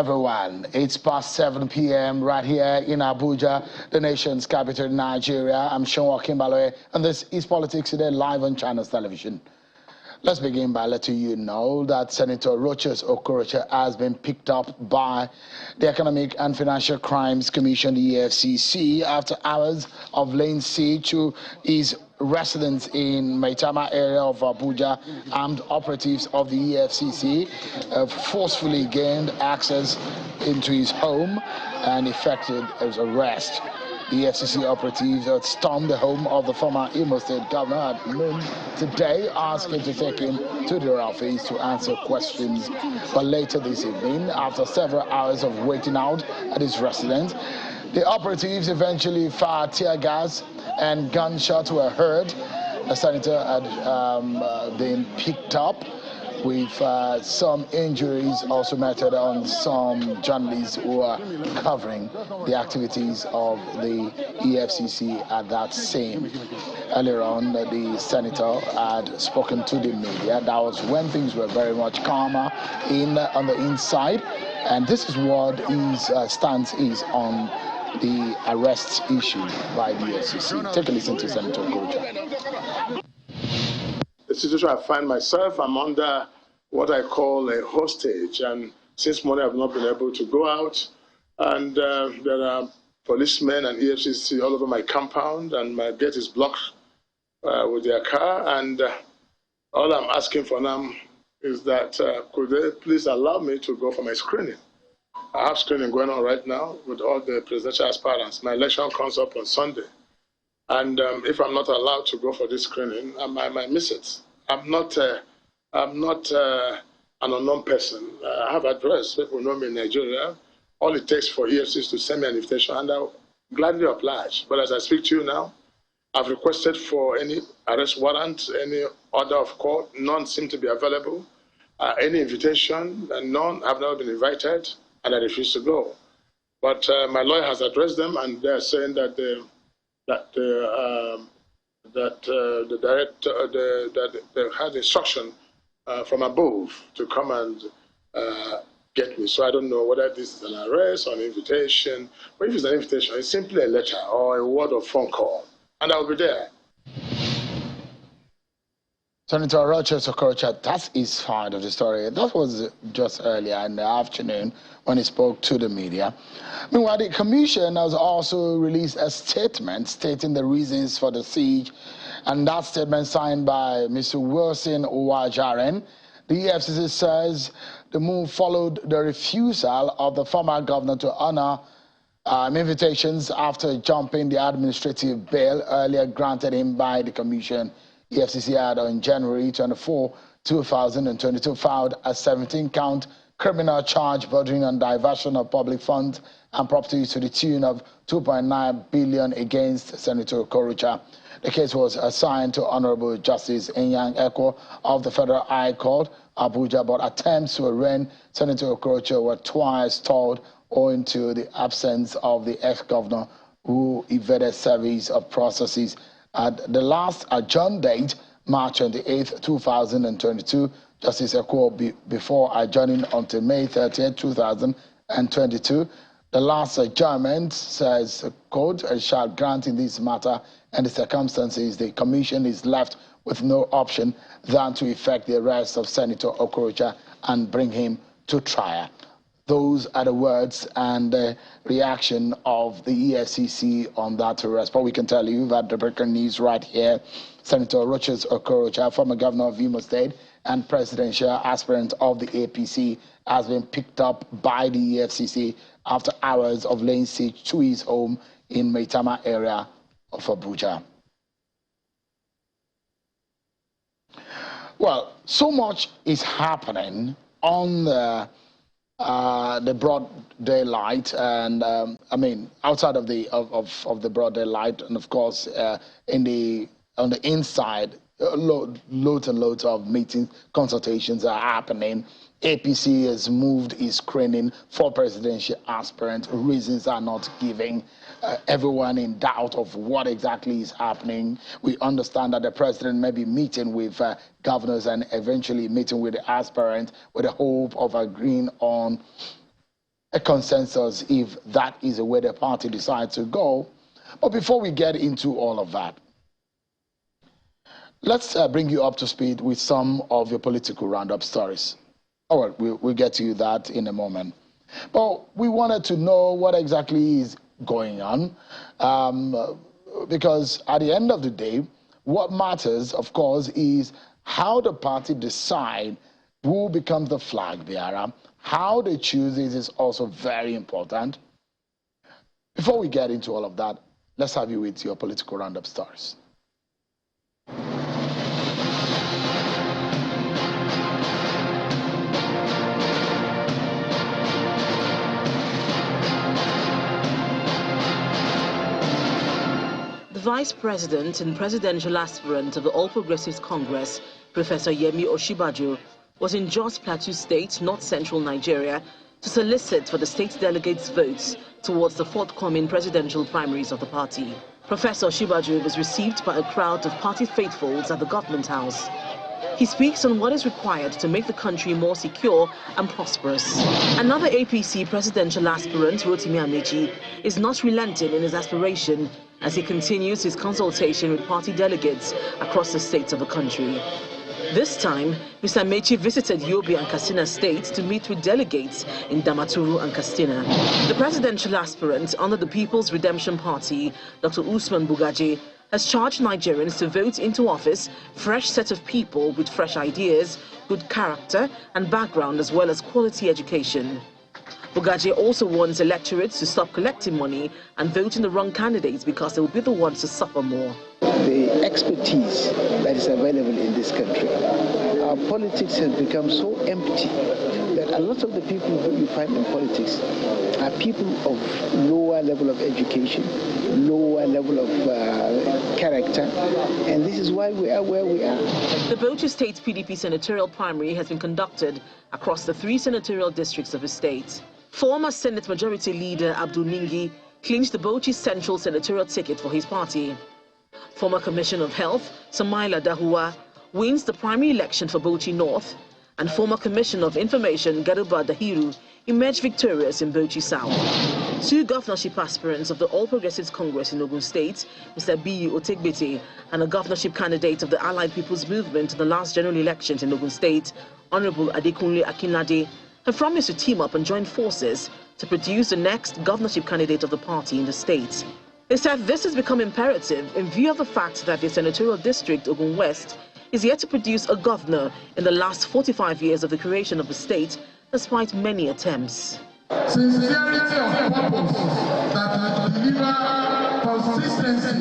everyone. It's past 7 p.m. right here in Abuja, the nation's capital, Nigeria. I'm Sean Wakimbaloe, and this is Politics Today live on Channels Television. Let's begin by letting you know that Senator Okorocha has been picked up by the Economic and Financial Crimes Commission, the EFCC, after hours of laying siege to his residence in Maitama area of Abuja. Armed operatives of the EFCC forcefully gained access into his home and effected his arrest. The EFCC operatives stormed the home of the former Imo State governor at noon today, asking to take him to their office to answer questions. But later this evening, after several hours of waiting out at his residence, the operatives eventually fired tear gas and gunshots were heard. The senator had been picked up with some injuries also meted on some journalists who are covering the activities of the EFCC at that scene. Earlier on, the senator had spoken to the media. That was when things were very much calmer on the inside. And this is what his stance is on the arrest issue by the EFCC. Take a listen to Senator Okorocha. The situation I find myself, I'm under what I call a hostage, and since morning I've not been able to go out, and there are policemen and EFCC all over my compound, and my gate is blocked with their car, and all I'm asking for now is that could they please allow me to go for my screening. I have screening going on right now with all the presidential aspirants. My election comes up on Sunday, and if I'm not allowed to go for this screening, I might miss it. I'm not an unknown person. I have address. People know me in Nigeria. All it takes for EFCC to send me an invitation, and I'll gladly oblige. But as I speak to you now, I've requested for any arrest warrant, any order of court. None seem to be available. Any invitation, and none have not been invited, and I refuse to go. But my lawyer has addressed them, and they're saying that they had instruction from above to come and get me. So I don't know whether this is an arrest or an invitation. But if it's an invitation, it's simply a letter or a word or phone call, and I'll be there. Senator Okorocha, that is side of the story. That was just earlier in the afternoon when he spoke to the media. Meanwhile, the commission has also released a statement stating the reasons for the siege, and that statement signed by Mr. Wilson Owajaren. The EFCC says the move followed the refusal of the former governor to honor invitations after jumping the administrative bail earlier granted him by the commission. EFCC had on January 24, 2022 filed a 17-count criminal charge bordering on diversion of public funds and property to the tune of 2.9 billion against Senator Okorocha. The case was assigned to Honorable Justice Enyang Ekwo of the Federal High Court, Abuja, but attempts to arraign Senator Okorocha were twice stalled owing to the absence of the ex-governor who evaded service of processes. At the last adjourned date, March 28, 2022, Justice Ekwo, before adjourning until May 30, 2022, the last adjournment says, quote, shall grant in this matter and the circumstances, the commission is left with no option than to effect the arrest of Senator Okorocha and bring him to trial. Those are the words and the reaction of the EFCC on that arrest. But we can tell you that the breaking news right here, Senator Okorocha, former governor of Imo State and presidential aspirant of the APC, has been picked up by the EFCC after hours of laying siege to his home in Maitama area of Abuja. Well, so much is happening on the broad daylight, and I mean outside of the broad daylight, and of course on the inside, loads and loads of meetings, consultations are happening. APC has moved its screening for presidential aspirants. Reasons are not giving. Everyone in doubt of what exactly is happening. We understand that the president may be meeting with governors and eventually meeting with the aspirants with the hope of agreeing on a consensus if that is the way the party decides to go. But before we get into all of that, let's bring you up to speed with some of your political roundup stories. Oh, well, we'll get to that in a moment. But we wanted to know what exactly is going on, because at the end of the day, what matters, of course, is how the party decide who becomes the flag bearer. How they choose this is also very important. Before we get into all of that, let's have you with your political roundup stories. The Vice President and Presidential Aspirant of the All Progressives Congress, Professor Yemi Osinbajo, was in Jos Plateau State, north-central Nigeria, to solicit for the state delegates' votes towards the forthcoming presidential primaries of the party. Professor Osinbajo was received by a crowd of party faithfuls at the government house. He speaks on what is required to make the country more secure and prosperous. Another APC presidential aspirant, Rotimi Amechi, is not relenting in his aspiration as he continues his consultation with party delegates across the states of the country. This time, Mr. Amechi visited Yobe and Katsina states to meet with delegates in Damaturu and Katsina. The presidential aspirant under the People's Redemption Party, Dr. Usman Bugaje, has charged Nigerians to vote into office fresh set of people with fresh ideas, good character and background, as well as quality education. Bugaje also warns electorates to stop collecting money and voting the wrong candidates because they will be the ones to suffer more. The expertise that is available in this country, our politics has become so empty that a lot of the people who you find in politics are people of lower level of education, lower level of character, and this is why we are where we are. The Bauchi State PDP senatorial primary has been conducted across the 3 senatorial districts of the state. Former Senate Majority Leader Abdul Ningi clinched the Bauchi Central senatorial ticket for his party. Former Commissioner of Health, Samaila Dahua, wins the primary election for Bauchi North, and former Commissioner of Information, Garuba Dahiru, emerged victorious in Bauchi South. 2 governorship aspirants of the All Progressives Congress in Ogun State, Mr. Biyu Otegbete, and a governorship candidate of the Allied People's Movement in the last general elections in Ogun State, Honorable Adekunle Akinlade, have promised to team up and join forces to produce the next governorship candidate of the party in the state. They said this has become imperative in view of the fact that the senatorial district, Ogun West, is yet to produce a governor in the last 45 years of the creation of the state, despite many attempts. Sincerity of purpose that will deliver consistency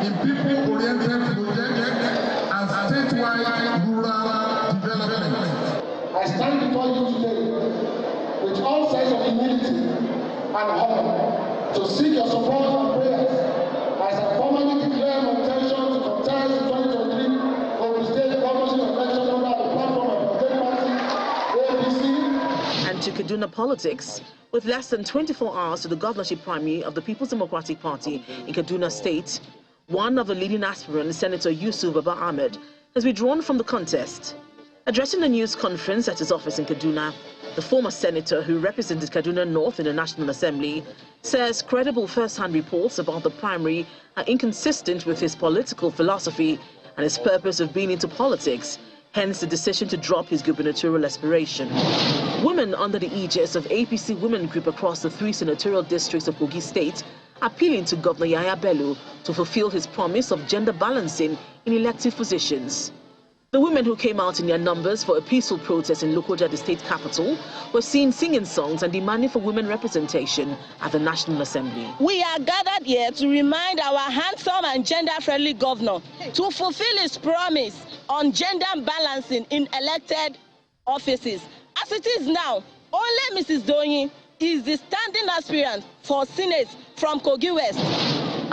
in people-oriented projects and statewide rural development. I stand before you today with all sense of humility and honor to seek your support and prayers as I formally declare my intention to contest the 2023 Ogun State governorship election under the platform of the state party, APC. And to Kaduna politics, with less than 24 hours to the governorship primary of the People's Democratic Party in Kaduna State, one of the leading aspirants, Senator Yusuf Baba Ahmed, has withdrawn from the contest. Addressing a news conference at his office in Kaduna, the former senator who represented Kaduna North in the National Assembly says credible first-hand reports about the primary are inconsistent with his political philosophy and his purpose of being into politics, hence the decision to drop his gubernatorial aspiration. Women under the aegis of APC Women Group across the 3 senatorial districts of Kogi State appealing to Governor Yaya Bello to fulfill his promise of gender balancing in elective positions. The women who came out in their numbers for a peaceful protest in Lokoja, the state capital, were seen singing songs and demanding for women representation at the National Assembly. We are gathered here to remind our handsome and gender-friendly governor to fulfill his promise on gender balancing in elected offices. As it is now, only Mrs. Doyin is the standing aspirant for Senate from Kogi West.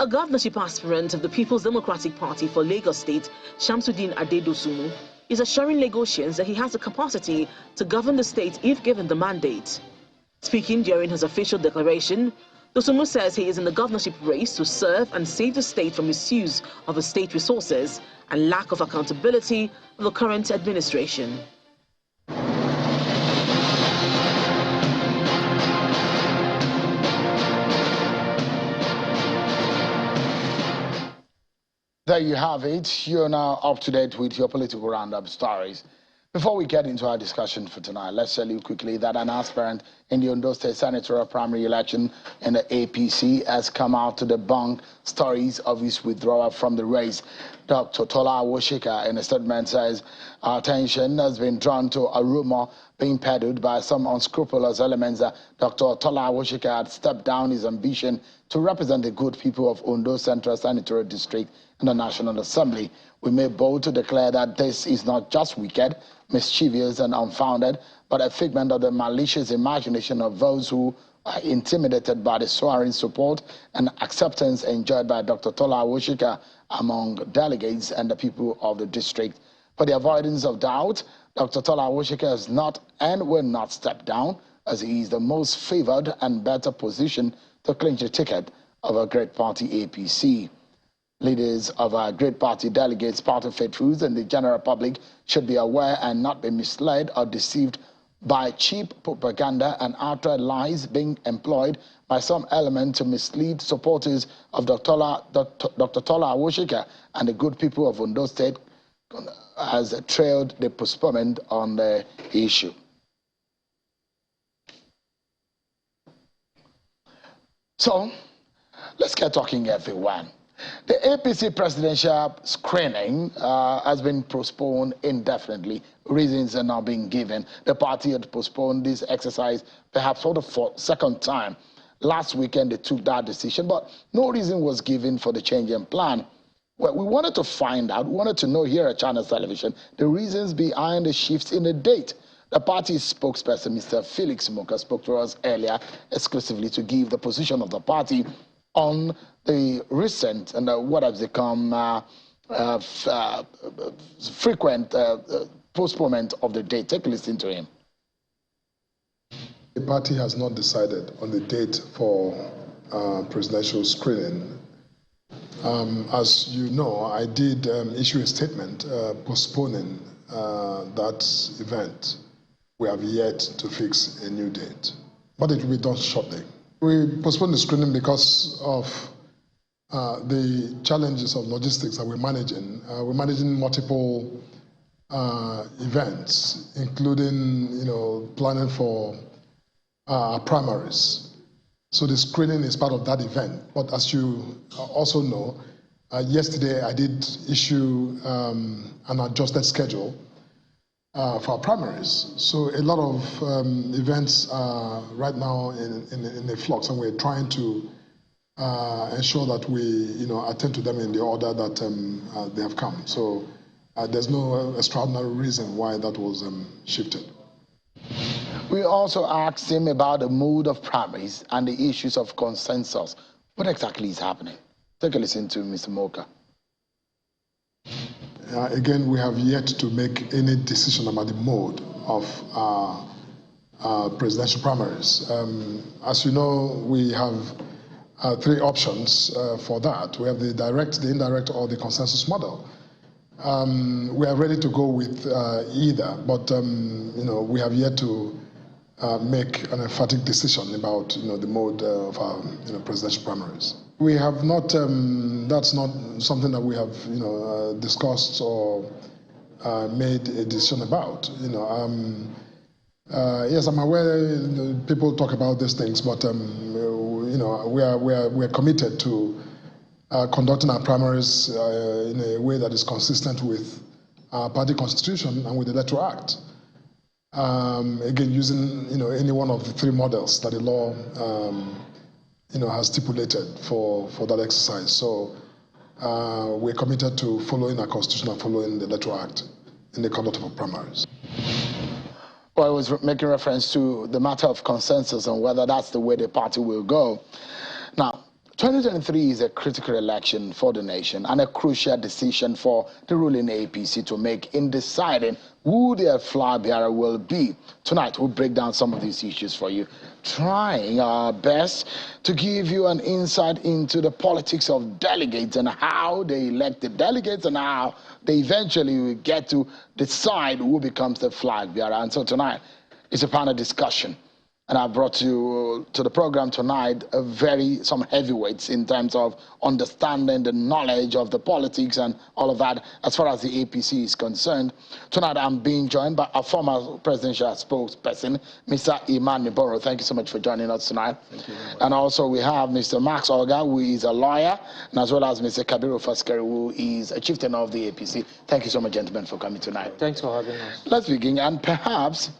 A governorship aspirant of the People's Democratic Party for Lagos State, Shamsuddin Adedosumu, is assuring Lagosians that he has the capacity to govern the state if given the mandate. Speaking during his official declaration, Dosumu says he is in the governorship race to serve and save the state from misuse of the state resources and lack of accountability of the current administration. There you have it. You're now up to date with your political roundup stories. Before we get into our discussion for tonight, let's tell you quickly that an aspirant in the Ondo State Senatorial primary election in the APC has come out to debunk stories of his withdrawal from the race. Dr. Tola Awoshika, in a statement, says our attention has been drawn to a rumor being peddled by some unscrupulous elements that Dr. Tola Awoshika had stepped down his ambition to represent the good people of Ondo Central Senatorial District in the National Assembly. We may bold to declare that this is not just wicked, mischievous and unfounded, but a figment of the malicious imagination of those who are intimidated by the soaring support and acceptance enjoyed by Dr. Tola Awoshika among delegates and the people of the district. For the avoidance of doubt, Dr. Tola Awoshika has not and will not step down, as he is the most favored and better positioned to clinch the ticket of a great party APC. Leaders of our great party delegates, party faithfuls, and the general public should be aware and not be misled or deceived by cheap propaganda and outright lies being employed by some element to mislead supporters of Dr. Tola Awoshika and the good people of Ondo State has trailed the postponement on the issue. So, let's get talking, everyone. The APC presidential screening has been postponed indefinitely. Reasons are now being given. The party had postponed this exercise perhaps for the second time. Last weekend they took that decision, but no reason was given for the change in plan. Well, we wanted to find out, we wanted to know here at Channel Television, the reasons behind the shifts in the date. The party spokesperson, Mr. Felix Moka, spoke to us earlier exclusively to give the position of the party on the recent and what has become frequent postponement of the date. Take a listen to him. The party has not decided on the date for presidential screening. As you know, I did issue a statement postponing that event. We have yet to fix a new date, but it will be done shortly. We postponed the screening because of the challenges of logistics that we're managing. We're managing multiple events, including, planning for primaries. So the screening is part of that event. But as you also know, yesterday I did issue an adjusted schedule for our primaries. So a lot of events are right now in a flux, and we're trying to ensure that we attend to them in the order that they have come. So there's no extraordinary reason why that was shifted. We also asked him about the mood of primaries and the issues of consensus. What exactly is happening? Take a listen to Mr. Moka. Again, we have yet to make any decision about the mode of presidential primaries. As you know, we have three options for that. We have the direct, the indirect, or the consensus model. We are ready to go with either, but we have yet to make an emphatic decision about the mode of our presidential primaries. We have not. That's not something that we have discussed or made a decision about. Yes, I'm aware people talk about these things, but we are committed to conducting our primaries in a way that is consistent with our party constitution and with the Electoral Act. Again, using any one of the three models that the law has stipulated for that exercise. So we're committed to following our constitution and following the Electoral Act in the conduct of our primaries. Well, I was making reference to the matter of consensus and whether that's the way the party will go. Now, 2023 is a critical election for the nation and a crucial decision for the ruling APC to make in deciding who their flag bearer will be. Tonight, we'll break down some of these issues for you, trying our best to give you an insight into the politics of delegates and how they elect the delegates and how they eventually will get to decide who becomes the flag bearer. And so tonight, it's a panel discussion. And I brought you to the program tonight some heavyweights in terms of understanding the knowledge of the politics and all of that as far as the APC is concerned. Tonight I'm being joined by a former presidential spokesperson, Mr. Iman Niboro. Thank you so much for joining us tonight. Thank you very much. And also we have Mr. Max Olga, who is a lawyer, and as well as Mr. Kabiru Faskari, who is a chieftain of the APC. Thank you so much, gentlemen, for coming tonight. Thanks for having us. Let's begin, and perhaps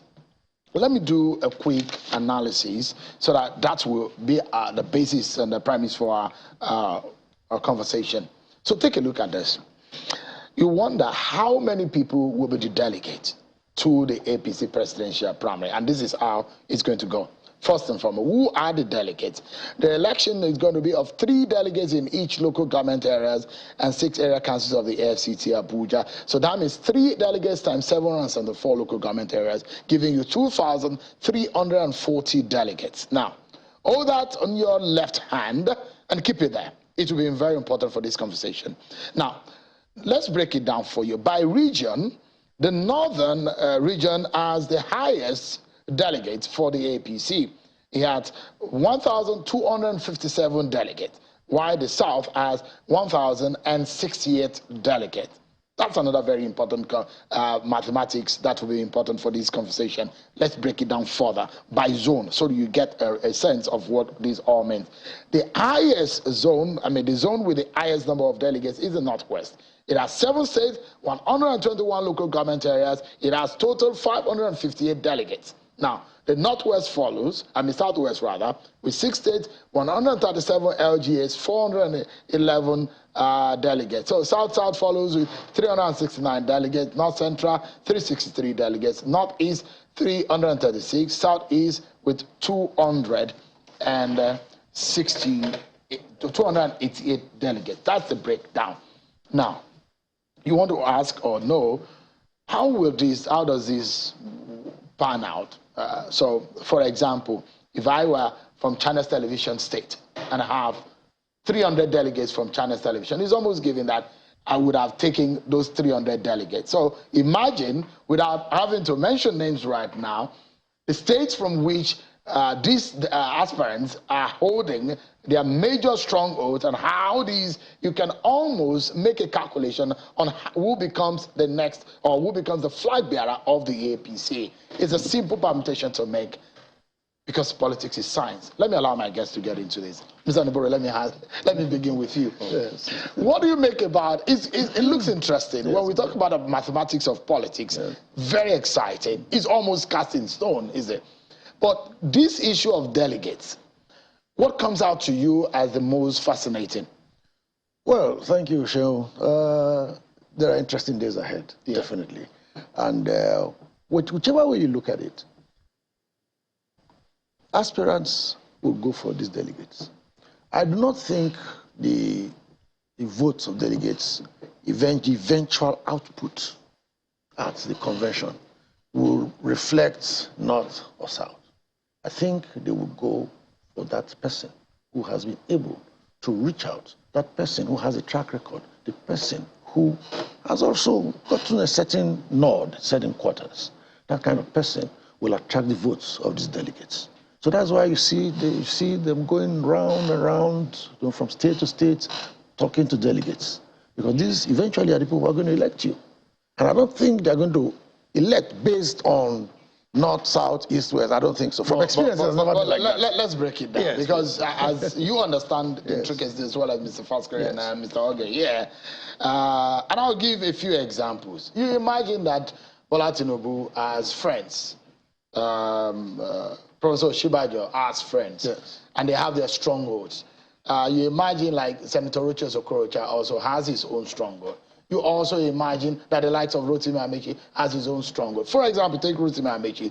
let me do a quick analysis so that will be the basis and the premise for our conversation. So take a look at this. You wonder how many people will be the delegate to the APC presidential primary, and this is how it's going to go. First and foremost, who are the delegates? The election is going to be of 3 delegates in each local government areas and 6 area councils of the EFCC Abuja. So that means 3 delegates times 774 local government areas, giving you 2,340 delegates. Now, all that on your left hand and keep it there. It will be very important for this conversation. Now, let's break it down for you. By region, the northern region has the highest delegates for the APC. He had 1,257 delegates, while the South has 1,068 delegates. That's another very important mathematics that will be important for this conversation. Let's break it down further by zone so you get a sense of what this all means. The highest zone, the zone with the highest number of delegates is the Northwest. It has 7 states, 121 local government areas. It has total 558 delegates. Now, the Northwest follows, Southwest rather, with 6 states, 137 LGAs, 411 delegates. So South follows with 369 delegates, North Central 363 delegates, Northeast 336, Southeast with 288 delegates. That's the breakdown. Now, you want to ask or know, how does this pan out? So, for example, if I were from China's television state and I have 300 delegates from China's television, it's almost given that I would have taken those 300 delegates. So imagine, without having to mention names right now, the states from which these aspirants are holding their major strongholds and how you can almost make a calculation on who becomes the next or who becomes the flag bearer of the APC. It's a simple permutation to make because politics is science. Let me allow my guests to get into this. Mr. Niboro, let me begin with you. Yes. What do you make about it? It looks interesting. Yes. When we talk about the mathematics of politics, yes, very exciting. It's almost cast in stone, is it? But this issue of delegates, what comes out to you as the most fascinating? Well, thank you, Sheo. There are interesting days ahead, definitely. And whichever way you look at it, aspirants will go for these delegates. I do not think the votes of delegates, eventual output at the convention will reflect North or South. I think they will go for that person who has been able to reach out, that person who has a track record, the person who has also gotten a certain nod, certain quarters. That kind of person will attract the votes of these delegates. So that's why you see them going round and round, from state to state, talking to delegates. Because these eventually are the people who are going to elect you. And I don't think they're going to elect based on North, South, East, West. I don't think so. From experience, it's never been like that. Let's break it down. Yes, because as you understand the intricacies as well as Mr. Faskari and Mr. Oge, and I'll give a few examples. You imagine that Bola Tinubu has friends. Professor Oshibajo has friends, and they have their strongholds. You imagine like Senator Okorocha also has his own stronghold. You also imagine that the likes of Rotimi Amechi has his own stronghold. For example, take Rotimi Amechi.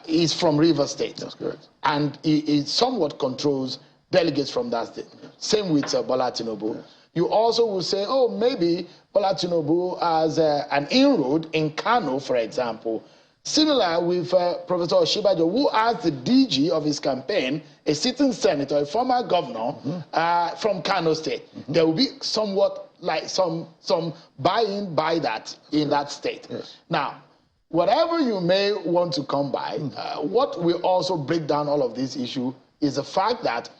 He's from Rivers State. That's correct. And he somewhat controls delegates from that state. Same with Bola Tinubu. Yes. You also will say, oh, maybe Bola Tinubu has an inroad in Kano, for example. Similar with Professor Oshibajo, who has the DG of his campaign, a sitting senator, a former governor from Kano State. There will be somewhat like some buy-in by that in that state. Yes. Now, whatever you may want to come by, what will also break down all of this issue is the fact that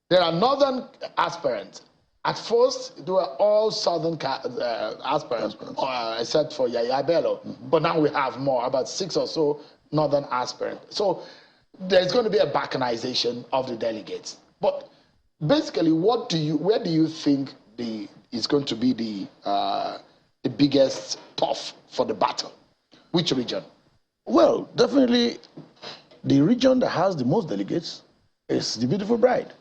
there are northern aspirants. At first, they were all southern aspirants. Except for Yaya Bello. But now we have more, about 6 or so northern aspirants. So there's going to be a balkanization of the delegates. But basically, where do you think is going to be the biggest tough for the battle? Which region? Well, definitely the region that has the most delegates is the Beautiful Bride.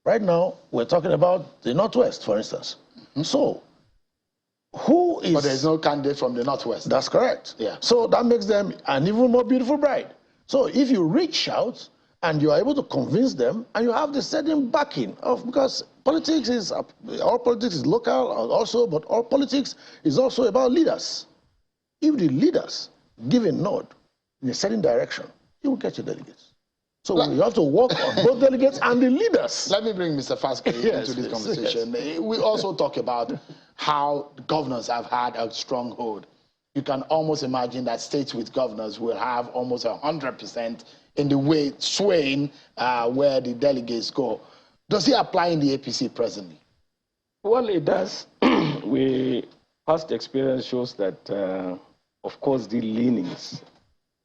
Right now, we're talking about the Northwest, for instance. So, who is... But there's no candidate from the Northwest. That's correct. Yeah. So that makes them an even more beautiful bride. So if you reach out and you are able to convince them and you have the certain backing of, because politics is, all politics is local also, but all politics is also about leaders. If the leaders give a nod in a certain direction, you will get your delegates. So you have to work on both delegates and the leaders. Let me bring Mr. Faske into this conversation. Yes. We also talk about how governors have had a stronghold. You can almost imagine that states with governors will have almost 100% in the way swaying where the delegates go. Does it apply in the APC presently? Well, it does. Past experience shows that, of course, the leanings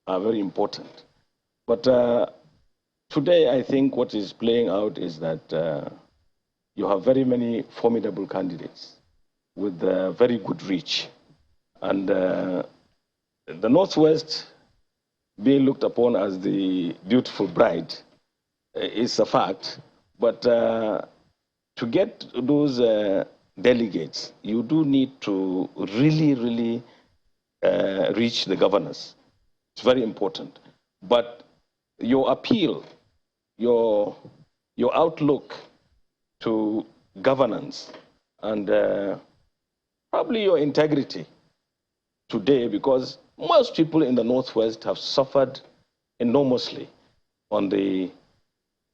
are very important. But today, I think what is playing out is that you have very many formidable candidates with very good reach. And the Northwest being looked upon as the beautiful bride is a fact. But to get those delegates, you do need to really reach the governors. It's very important. But your appeal, your outlook to governance, and probably your integrity today, because most people in the Northwest have suffered enormously on the,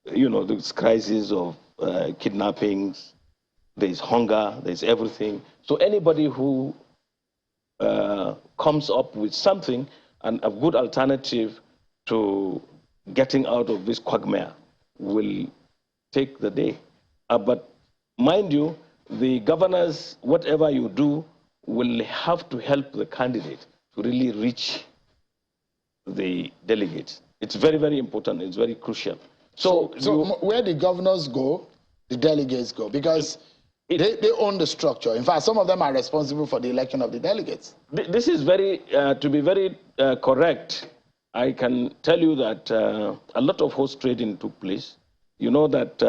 this crisis of kidnappings. There's hunger, there's everything. So anybody who comes up with something and a good alternative to getting out of this quagmire will take the day. But mind you, the governors, whatever you do, will have to help the candidate to really reach the delegates. It's very important. It's very crucial. So where the governors go, the delegates go, because they own the structure. In fact, some of them are responsible for the election of the delegates. This is to be very correct. I can tell you that a lot of horse trading took place. You know that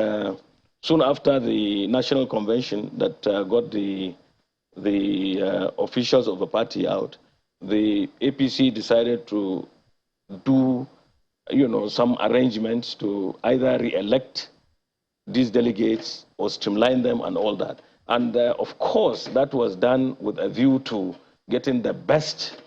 soon after the national convention that got the officials of the party out, the APC decided to do, some arrangements to either re-elect these delegates or streamline them and all that. And of course, that was done with a view to getting the best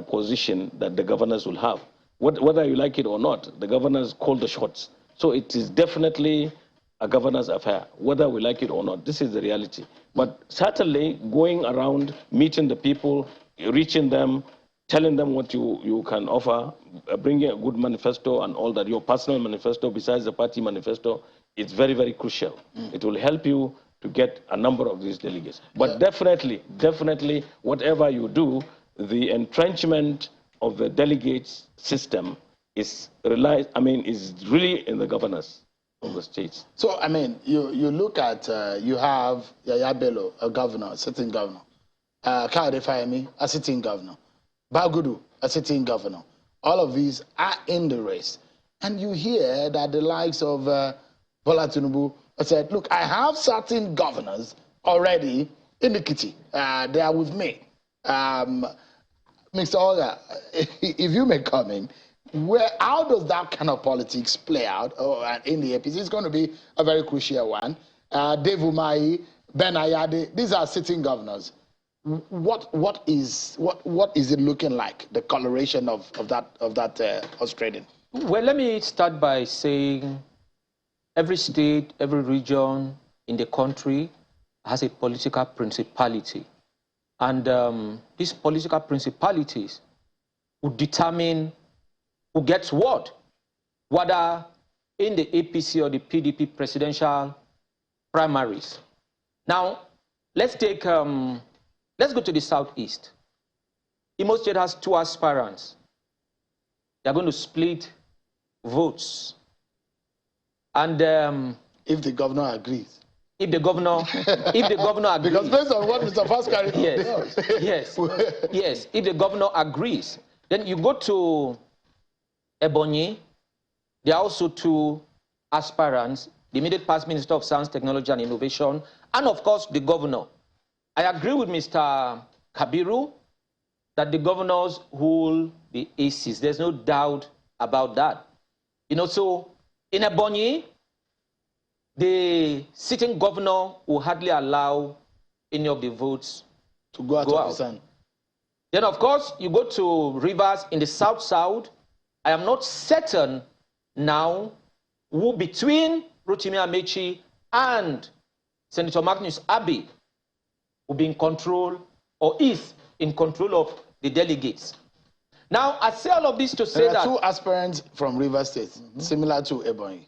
position that the governors will have. Whether you like it or not, the governors call the shots. So it is definitely a governor's affair, whether we like it or not. This is the reality. But certainly going around, meeting the people, reaching them, telling them what you can offer, bringing a good manifesto and all that, your personal manifesto besides the party manifesto, it's very crucial. It will help you to get a number of these delegates. But definitely, whatever you do, the entrenchment of the delegates system is really in the governors of the states. So, you look at, you have Yaya Bello, a governor, a sitting governor. Kayode Fayemi, a sitting governor. Bagudu, a sitting governor. All of these are in the race. And you hear that the likes of Bola Tinubu said, look, I have certain governors already in the kitty. They are with me. Mr. Olga, if you may come in, how does that kind of politics play out in the APC? It's going to be a very crucial one. Dave Umahi, Ben Ayade, these are sitting governors. What is it looking like, the coloration of that Australian? Well, let me start by saying every state, every region in the country has a political principality. And these political principalities will determine who gets what, whether in the APC or the PDP presidential primaries. Now, let's go to the Southeast. Imo State has 2 aspirants. They're going to split votes. And if the governor agrees. If the governor agrees. Because based on what Mr. Faskari yes, if the governor agrees, then you go to Ebonyi. There are also 2 aspirants, the immediate past Minister of Science, Technology and Innovation, and of course the governor. I agree with Mr. Kabiru that the governors will be aces. There's no doubt about that. You know, so in Ebonyi, the sitting governor will hardly allow any of the votes to go out of the sun. Then, of course, you go to Rivers in the South-South. I am not certain now who between Rotimi Amechi and Senator Magnus Abbey will be in control or is in control of the delegates. Now, I say all of this to say that... There are 2 aspirants from Rivers State, similar to Ebonyi.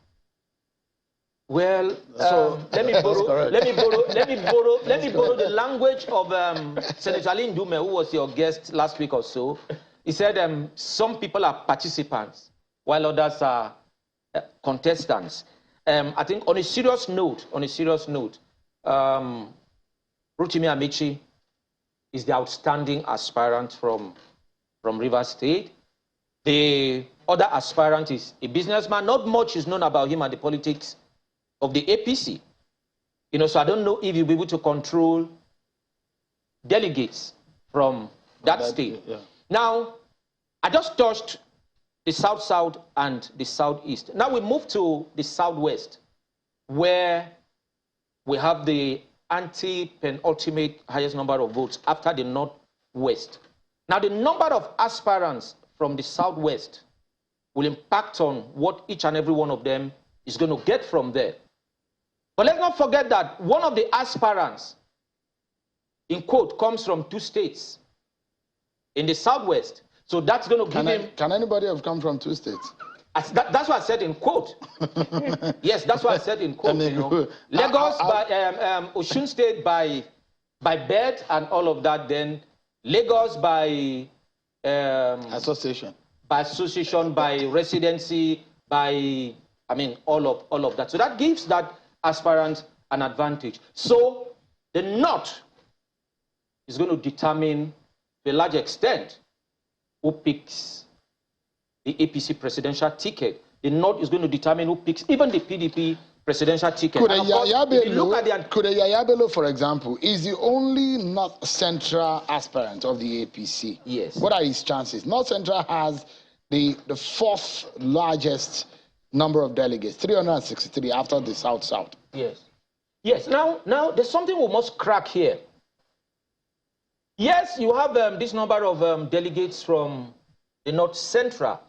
Well, so let me borrow the language of Senator Ali Ndume, who was your guest last week or so. He said some people are participants, while others are contestants. I think on a serious note, Rotimi Amechi is the outstanding aspirant from Rivers State. The other aspirant is a businessman. Not much is known about him and the politics of the APC. You know, so I don't know if you'll be able to control delegates from that state. Yeah. Now, I just touched the South-South and the Southeast. Now we move to the Southwest, where we have the anti-penultimate highest number of votes after the Northwest. Now, the number of aspirants from the Southwest will impact on what each and every one of them is going to get from there. But let's not forget that one of the aspirants, in quote, comes from 2 states in the Southwest. So that's going to give him... Can anybody have come from 2 states? That's what I said in quote. Yes, that's what I said in quote. You know. Lagos by Osun State by birth and all of that. Then Lagos by association, by residency, by all of that. So that gives that aspirant an advantage. So the North is going to determine to a large extent who picks the APC presidential ticket. The North is going to determine who picks even the PDP presidential ticket. Could a Yaya Bello, for example, is the only North Central aspirant of the APC? Yes. What are his chances? North Central has the 4th largest number of delegates, 363 after the South-South. Yes. Yes. Now there's something we must crack here. Yes, you have this number of delegates from the North Central.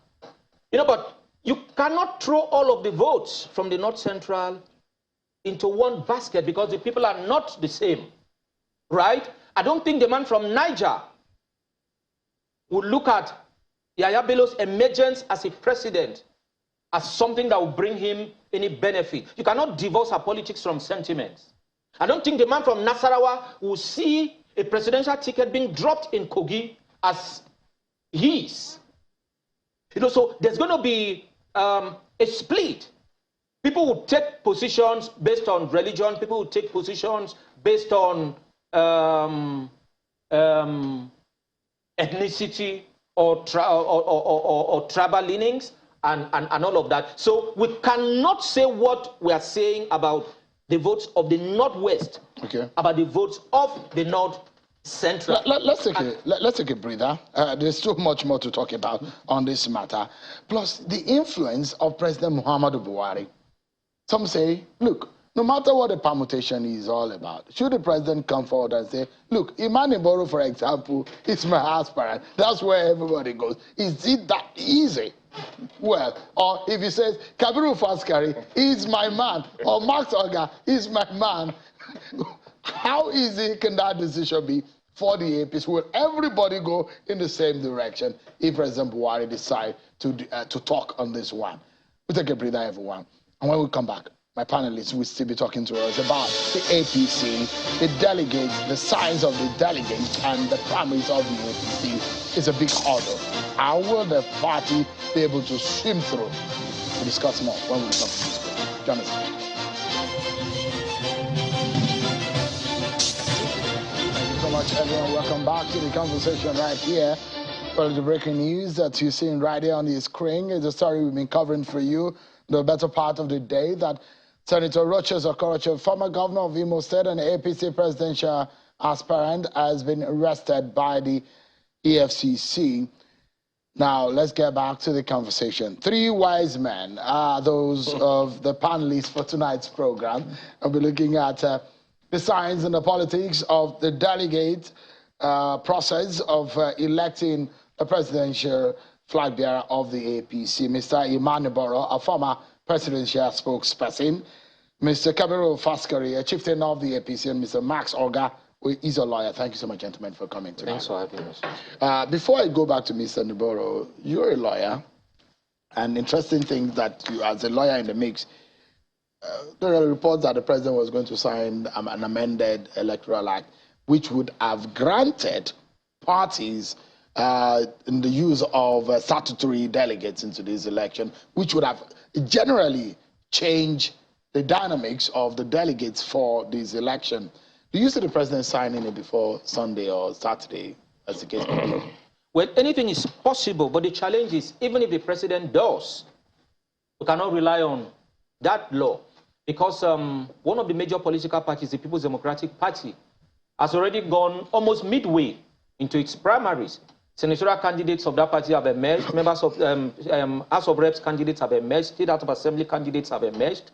You know, but you cannot throw all of the votes from the North Central into one basket because the people are not the same, right? I don't think the man from Niger would look at Yaya Bello's emergence as a president as something that will bring him any benefit. You cannot divorce our politics from sentiments. I don't think the man from Nasarawa will see a presidential ticket being dropped in Kogi as his. You know, so there's going to be a split. People will take positions based on religion. People will take positions based on ethnicity or tribal leanings and all of that. So we cannot say what we are saying about the votes of the Northwest, about the votes of the North Central. Let's take a breather. There's so much more to talk about on this matter. Plus, the influence of President Muhammadu Buhari. Some say, look, no matter what the permutation is all about, should the president come forward and say, look, Imani Boro, for example, is my aspirant. That's where everybody goes. Is it that easy? Well, or if he says, Kabiru Faskari is my man, or Max Oga is my man, how easy can that decision be for the APC? Will everybody go in the same direction if President Buhari decide to talk on this one? We'll take a breather, everyone. And when we come back, my panelists will still be talking to us about the APC, the delegates, the size of the delegates, and the primaries of the APC. It's a big hurdle. How will the party be able to swim through? We'll discuss more when we come to this program. Join us. Thank you so much, everyone. Welcome back to the conversation right here. Well, the breaking news that you're seeing right here on the screen is a story we've been covering for you the better part of the day, that Senator Okorocha, former governor of Imo State and APC presidential aspirant, has been arrested by the EFCC. Now, let's get back to the conversation. Three wise men are those of the panelists for tonight's program. I'll be looking at the science and the politics of the delegate process of electing a presidential flag bearer of the APC, Mr. Imaniboro, a former presidential spokesperson, Mr. Kabiru Faskari, a chieftain of the APC, and Mr. Max Oga, who is a lawyer. Thank you so much, gentlemen, for coming tonight. Thanks for having us. Before I go back to Mr. Niboro, you're a lawyer, and interesting thing that you, as a lawyer in the mix, there are reports that the president was going to sign an amended Electoral Act, which would have granted parties in the use of statutory delegates into this election, which would have generally changed the dynamics of the delegates for this election. Do you see the president signing it before Sunday or Saturday, as the case may be? Well, anything is possible, but the challenge is, even if the president does, we cannot rely on that law, because one of the major political parties, the People's Democratic Party, has already gone almost midway into its primaries. Senatorial candidates of that party have emerged, members of House of Reps candidates have emerged, State House of Assembly candidates have emerged.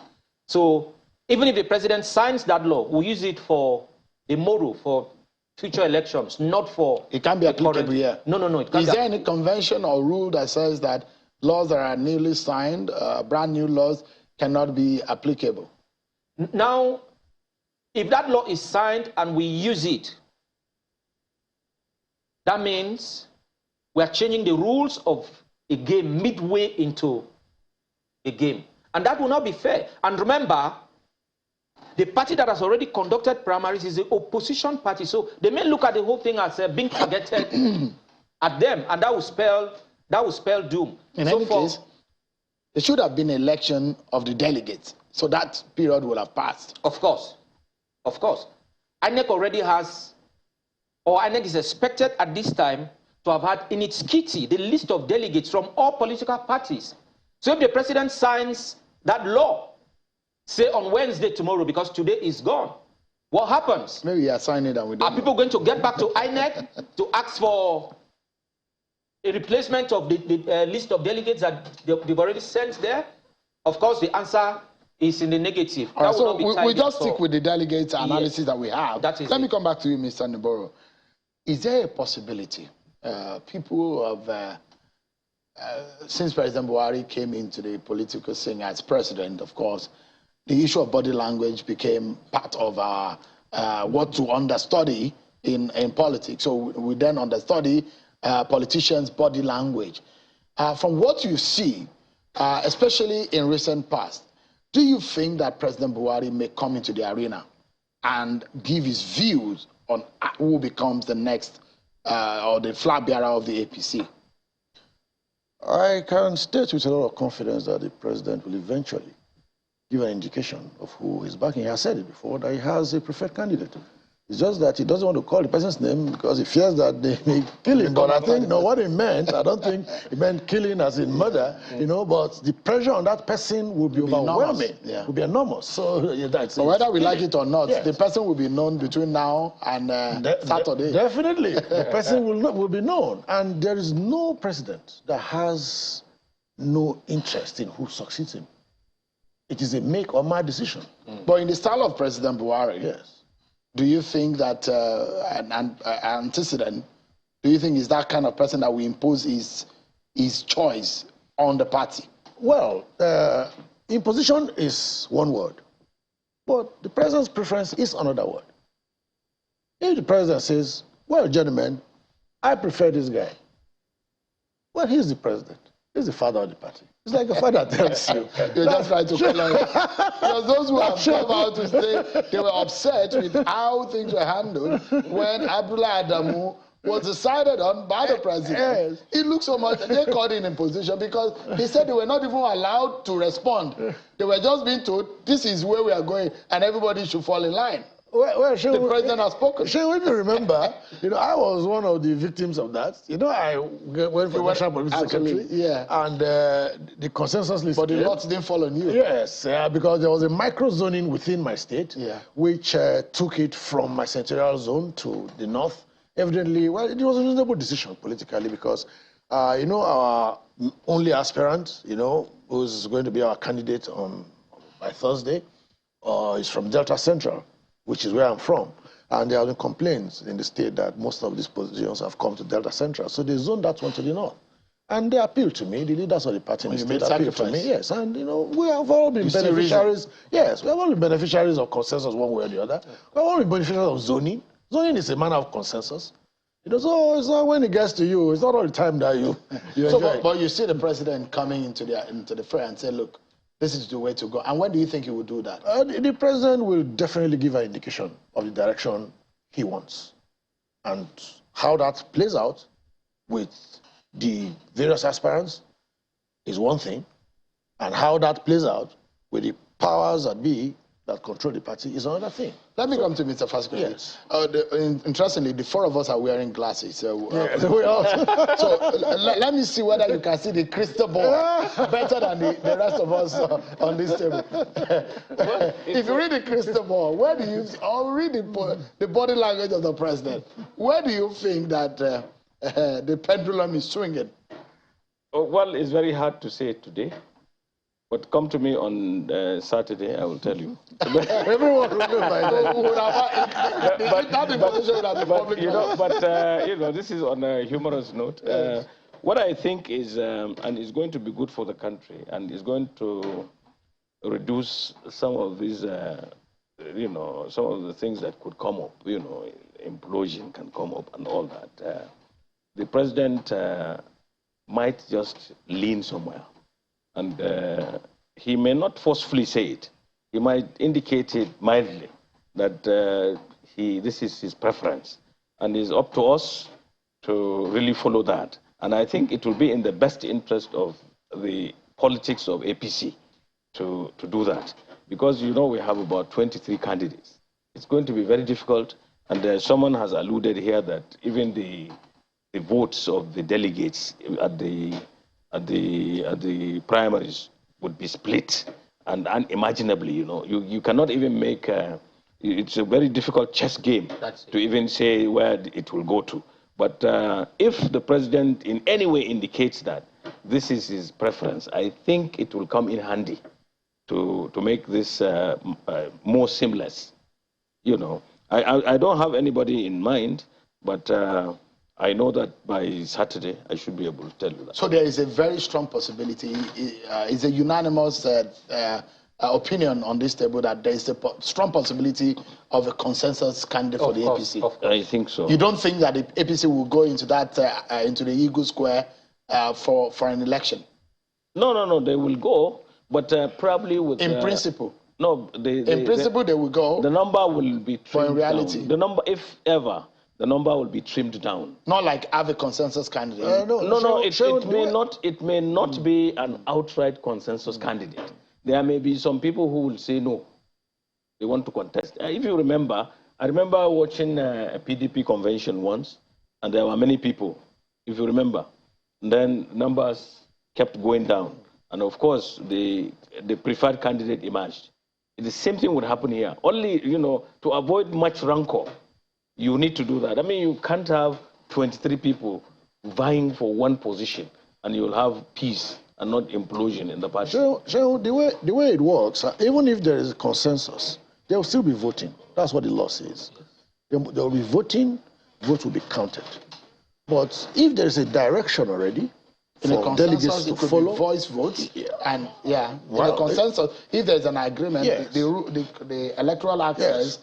So even if the president signs that law, we'll use it for the model for future elections, not for... It can't be applicable here. No, it can't. Is there any convention or rule that says that laws that are newly signed, brand new laws, cannot be applicable? Now, if that law is signed and we use it, that means we are changing the rules of a game midway into a game. And that will not be fair. And remember, the party that has already conducted primaries is the opposition party. So they may look at the whole thing as being targeted at them, and that will spell doom. In any case, there should have been an election of the delegates, so that period will have passed. Of course. Of course. INEC already has, or INEC is expected at this time to have had in its kitty the list of delegates from all political parties. So if the president signs that law, say on Wednesday tomorrow, because today is gone, what happens? Maybe you are signing that. Are people going to get back to INEC to ask for a replacement of the list of delegates that they've already sent there? Of course, the answer is in the negative. Right, so we just stick with the delegates analysis that we have. Let me come back to you, Mr. Niboro. Is there a possibility people have, since President Buhari came into the political scene as president, of course, the issue of body language became part of our, what to understudy in politics. So we then understudy politicians' body language. From what you see, especially in recent past, do you think that President Buhari may come into the arena and give his views on who becomes the next or the flag bearer of the APC? I can state with a lot of confidence that the president will eventually give an indication of who is backing. He has said it before, that he has a preferred candidate. It's just that he doesn't want to call the person's name because he fears that they may kill him. But I think, no, what he meant, I don't think he meant killing as in murder, you know, but the pressure on that person will be overwhelming. Yeah. Will be enormous. So that's it. Whether we like it or not, the person will be known between now and Saturday. Definitely. The person will be known. And there is no president that has no interest in who succeeds him. It is a make or my decision. But in the style of President Buhari, yes. Do you think that an antecedent, do you think is that kind of person that will impose his choice on the party? Well, imposition is one word, but the president's preference is another word. If the president says, well, gentlemen, I prefer this guy. Well, he's the president. He's the father of the party. It's like a father tells you. You're just trying to call on because those who have come out to say they were upset with how things were handled when Abdullah Adamu was decided on by the president. Yes. It looks so much, they caught him in position because he said they were not even allowed to respond. They were just being told, this is where we are going, and everybody should fall in line. Well, the president has spoken. If you remember, I was one of the victims of that. I went for national police secretary. Yeah. And the consensus list. But the lots didn't fall on you. Yes, because there was a micro-zoning within my state, which took it from my senatorial zone to the north. Evidently, well, it was a reasonable decision politically because, our only aspirant, who's going to be our candidate by Thursday, is from Delta Central, which is where I'm from. And there have been complaints in the state that most of these positions have come to Delta Central. So they zoned that one to the north. And they appealed to me. The leaders of the party in the state appealed to me. Yes, and we have all been beneficiaries. Yes, we have all been beneficiaries of consensus one way or the other. We have all been beneficiaries of zoning. Zoning is a manner of consensus. So it's not when it gets to you. It's not all the time that you enjoy it. But you see the president coming into the fray and say, look, this is the way to go. And when do you think he will do that? The president will definitely give an indication of the direction he wants. And how that plays out with the various aspirants is one thing. And how that plays out with the powers that be that control the party is another thing. Let me come to Mr. Fasco. Yes. Interestingly, the four of us are wearing glasses. So, we are. So let me see whether you can see the crystal ball better than the rest of us on this table. If you read the crystal ball, where do you, or read the body language of the president, where do you think that the pendulum is swinging? Well, it's very hard to say today. But come to me on Saturday, I will tell you. Everyone will know by then. This is on a humorous note. What I think is, and is going to be good for the country, and is going to reduce some of these, some of the things that could come up. Implosion can come up and all that. The president might just lean somewhere. And he may not forcefully say it. He might indicate it mildly that this is his preference. And it's up to us to really follow that. And I think it will be in the best interest of the politics of APC to do that. Because, we have about 23 candidates. It's going to be very difficult. And someone has alluded here that even the votes of the delegates at the primaries would be split and unimaginably, you cannot even make it's a very difficult chess game to even say where it will go to. But if the president in any way indicates that this is his preference, I think it will come in handy to make this more seamless. I don't have anybody in mind, but I know that by Saturday, I should be able to tell you that. So there is a very strong possibility, it's a unanimous opinion on this table that there is a strong possibility of a consensus candidate for the APC. I think so. You don't think that the APC will go into that, into the Eagle Square for an election? No, they will go, but probably with... In principle? No, in principle they will go. The number will be trimmed for in reality down. The number, if ever, the number will be trimmed down. Not like have a consensus candidate. It may not be an outright consensus candidate. There may be some people who will say no. They want to contest. If you remember, I remember watching a PDP convention once, and there were many people, if you remember. And then numbers kept going down. And of course, the preferred candidate emerged. The same thing would happen here. Only, to avoid much rancor, you need to do that. I mean, you can't have 23 people vying for one position, and you'll have peace and not implosion in the party. So the way it works, even if there is a consensus, they will still be voting. That's what the law says. They will be voting, votes will be counted. But if there is a direction already, for delegates to follow, voice votes, and in the consensus, if there's an agreement, the Electoral Act says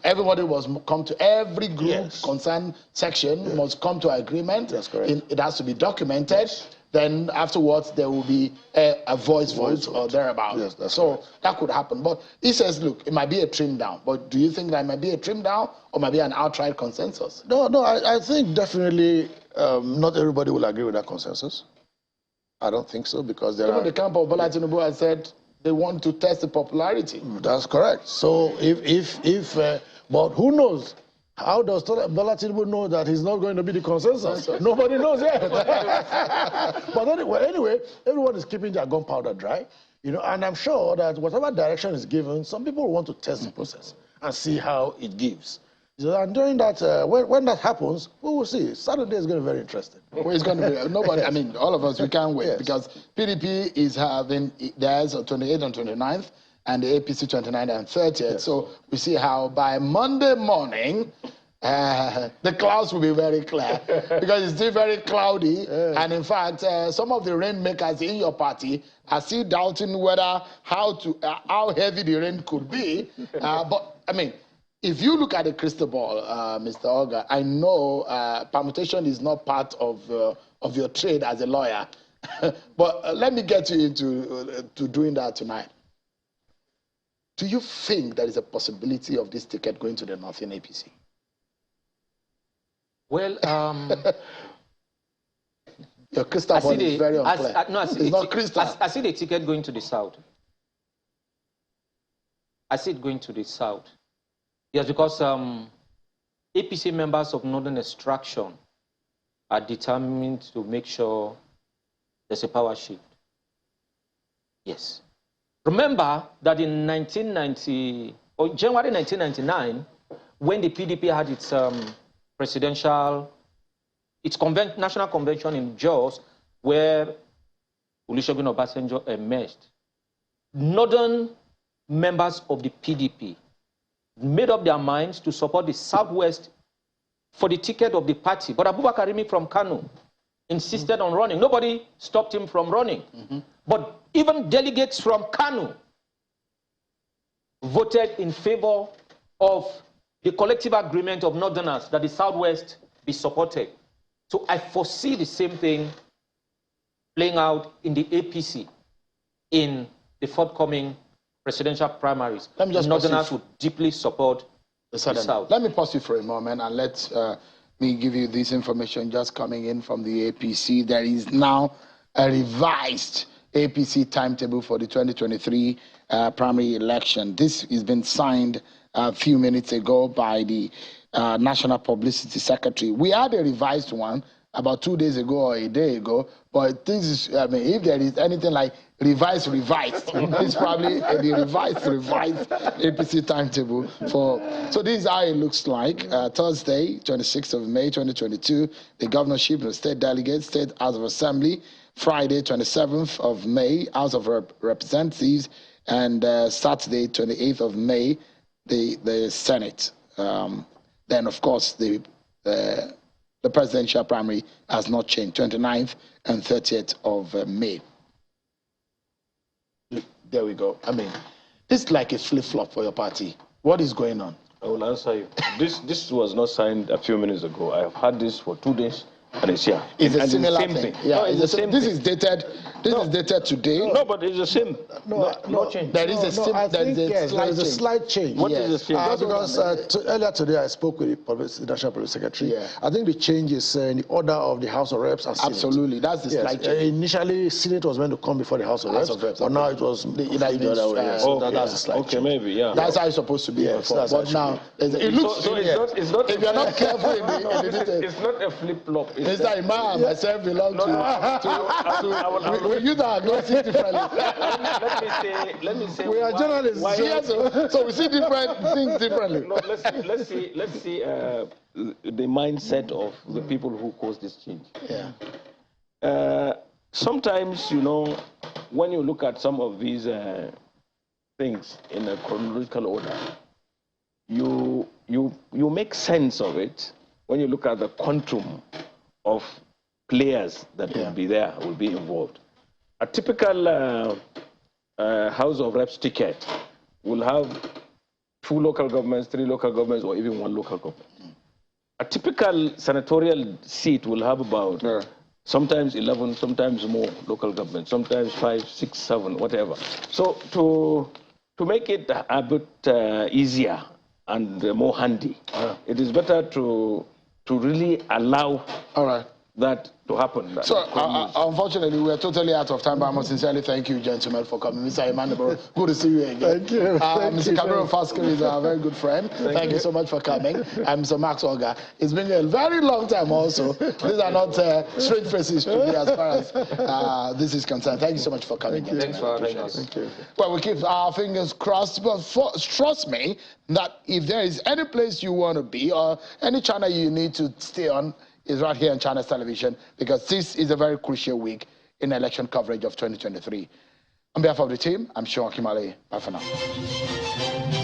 everybody must come to every group concerned section must come to agreement. That's correct. It has to be documented. Yes. Then afterwards there will be a voice vote or thereabout. Yes, that's so correct. that could happen. But he says, look, it might be a trim down. But do you think that it might be a trim down or might be an outright consensus? No, I think definitely not everybody will agree with that consensus. I don't think so, because there Even the camp of Bola Tinubu has said they want to test the popularity. That's correct. So but who knows? How does Bola Tinubu know that he's not going to be the consensus? Nobody knows yet. But anyway, everyone is keeping their gunpowder dry, you know, and I'm sure that whatever direction is given, some people want to test the process and see how it gives. So, and during that, when that happens, we will see. Saturday is going to be very interesting. Well, it's going to be, nobody, I mean, all of us, we can't wait because PDP is having theirs on 28th and 29th, and the APC 29th and 30th. Yes. So we see how by Monday morning, the clouds will be very clear because it's still very cloudy. And in fact, some of the rainmakers in your party are still doubting whether how heavy the rain could be. But I mean, if you look at the crystal ball, Mr. Oga, I know permutation is not part of your trade as a lawyer. But let me get you into doing that tonight. Do you think there is a possibility of this ticket going to the Northern APC? Well, your crystal ball is very unclear. It's not crystal. I see the ticket going to the South. I see it going to the South. Yes, because APC members of Northern Extraction are determined to make sure there's a power shift. Yes. Remember that in January 1999, when the PDP had its national convention in Jos, where Olusegun Obasanjo emerged, northern members of the PDP made up their minds to support the Southwest for the ticket of the party. But Abubakar Rimi from Kano insisted on running. Nobody stopped him from running. But even delegates from Kano voted in favor of the collective agreement of Northerners that the Southwest be supported. So I foresee the same thing playing out in the APC in the forthcoming presidential primaries. Northerners would deeply support the South. Let me pause you for a moment and let me give you this information just coming in from the APC. There is now a revised APC timetable for the 2023 primary election. This has been signed a few minutes ago by the National Publicity Secretary. We had a revised one about 2 days ago or a day ago, but this is, I mean, if there is anything like revised, it's probably the revised APC timetable for, so this is how it looks like. Thursday, 26th of May, 2022, the governorship of the state delegates, State House of Assembly. Friday, 27th of May, House of Representatives, and Saturday, 28th of May, the Senate. Then, of course, the presidential primary has not changed, 29th and 30th of May. There we go. I mean, this is like a flip-flop for your party. What is going on? I will answer you. This was not signed a few minutes ago. I have had this for 2 days. And it's here. It's a similar thing. Yeah, no, it's the same. This is dated. This is dated today. No, but it's the same. No change. There is a slight change. What is the change? Because earlier today I spoke with the National Public Secretary. Yeah. I think the change is in the order of the House of Reps and Senate. Absolutely, that's the slight change. Initially, Senate was meant to come before the House of Reps, but now it was the other way. So that's a slight change. Maybe, yeah. That's how it's supposed to be before. But now it looks. So it's not. If you're not careful in the details, it's not a flip-flop. Mr. Imam, myself belong to we use our glasses differently. Let me say. We are journalists. So we see different things differently. No, let's see the mindset of the people who caused this change. Yeah. Sometimes, you know, when you look at some of these things in a chronological order, you make sense of it when you look at the quantum of players that will be there, will be involved. A typical House of Reps ticket will have 2 local governments, 3 local governments, or even 1 local government. A typical senatorial seat will have about sometimes 11, sometimes more local governments, sometimes 5, 6, 7, whatever. So to make it a bit easier and more handy, it is better to really allow that to happen. So, unfortunately, we are totally out of time, but I must sincerely thank you, gentlemen, for coming. Mr. Emmanuel, good to see you again. Thank you. Mr. Cameron Fasker is a very good friend. Thank you so much for coming. And Mr. Max Olga. It's been a very long time also. These are not straight faces to me as far as this is concerned. Thank you so much for coming. Thanks for having us. Thank you. Well, we keep our fingers crossed, but trust me that if there is any place you want to be or any channel you need to stay on, is right here on Channels Television, because this is a very crucial week in election coverage of 2023. On behalf of the team, I'm Sean Kimale. Bye for now.